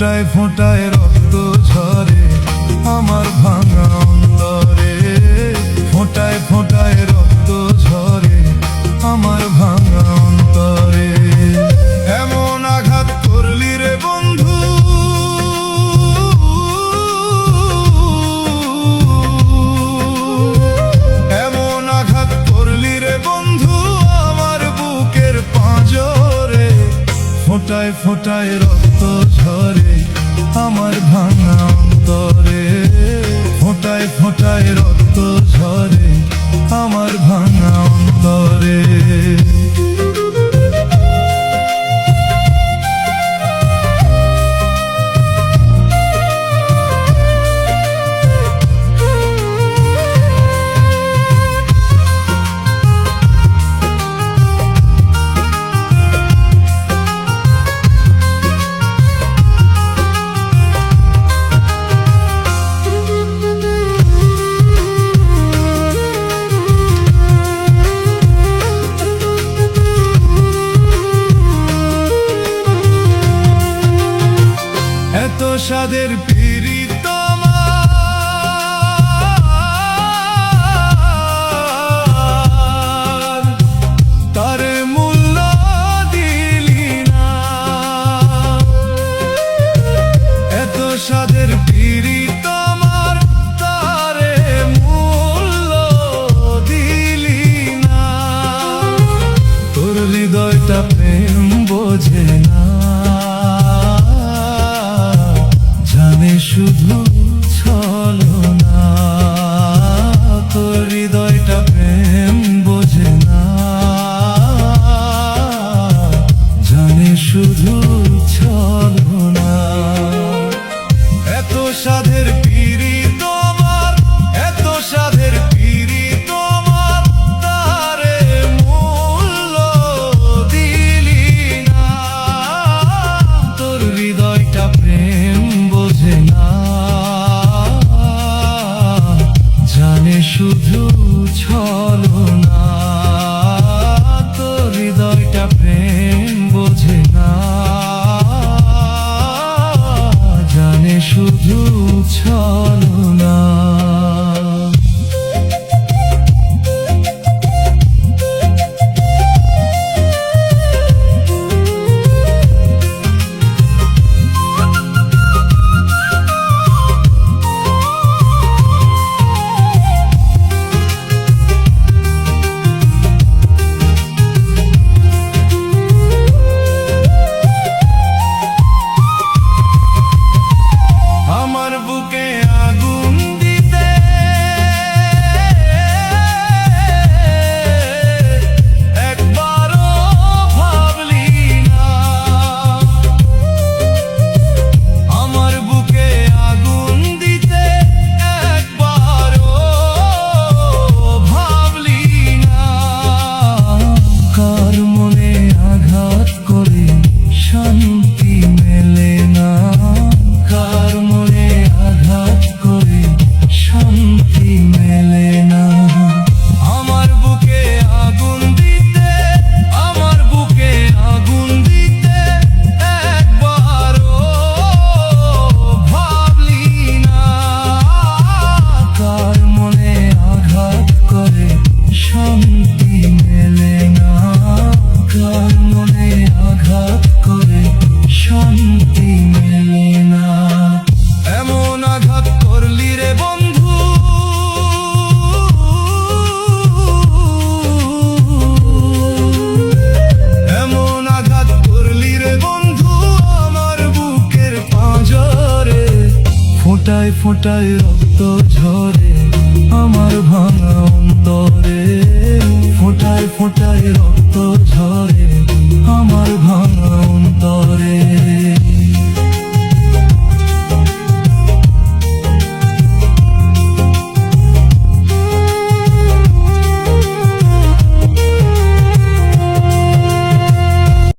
ফোঁটায় ফোঁটায় রক্ত ঝরে আমার ভাঙা অন্তরে, ফোঁটায় ফোঁটায় রক্ত ঝরে আমার ভাঙা অন্তরে। এমন আঘাত করলি রে বন্ধু, এমন আঘাত করলি রে বন্ধু আমার বুকের পাঁজরে, ফোঁটায় ফোঁটায় রক্ত ঝরে আমার ভাঙা অন্তরে, ফোঁটায় ফোঁটায় রক্ত ঝরে আমার ভাঙা অন্তরে। এত সাদের পীড়িত আমার, তার মূল্য দিলি না। এত সাদের পীড়িত আমার, তারে মূল্য দিলি না। তোর হৃদয়টা প্রেম বোঝে না, জানে শুধু ছলনা। তোর হৃদয়টা প্রেম বোঝে না, জানে শুধু ছলনা। এত সাধের পীড়িত আমার, এত সাধের পীড়িত আমার, তারে মূল্য দিলি না। তোর হৃদয়টা প্রেম বোঝে না, জানে শুধু ছলনা। তোর হৃদয়টা প্রেম বোঝে না, জানে শুধু ছলনা। আমার বুকে আগুন দিতে একবারও ভাবলি না। আমার বুকে আগুন দিতে একবারও ভাবলি না। কার মনে আঘাত করে শান্তি মেলে না, কার মনে আঘাত করে শান্তি মেলে না। আমার বুকে আগুন দিতে, আমার বুকে আগুন দিতে একবারও ভাবলি না। কার মনে আঘাত করে শান্তি মেলে না, কার মনে আঘাত করে শান্তি মেলে না। এমন আঘাত করলি রে বন্ধু, এমন আঘাত করলি রে বন্ধু আমার বুকের পাঁজরে, ফোঁটায় ফোঁটায় রক্ত ঝরে আমার ভাঙা অন্তরে, ফোঁটায় ফোঁটায় রক্ত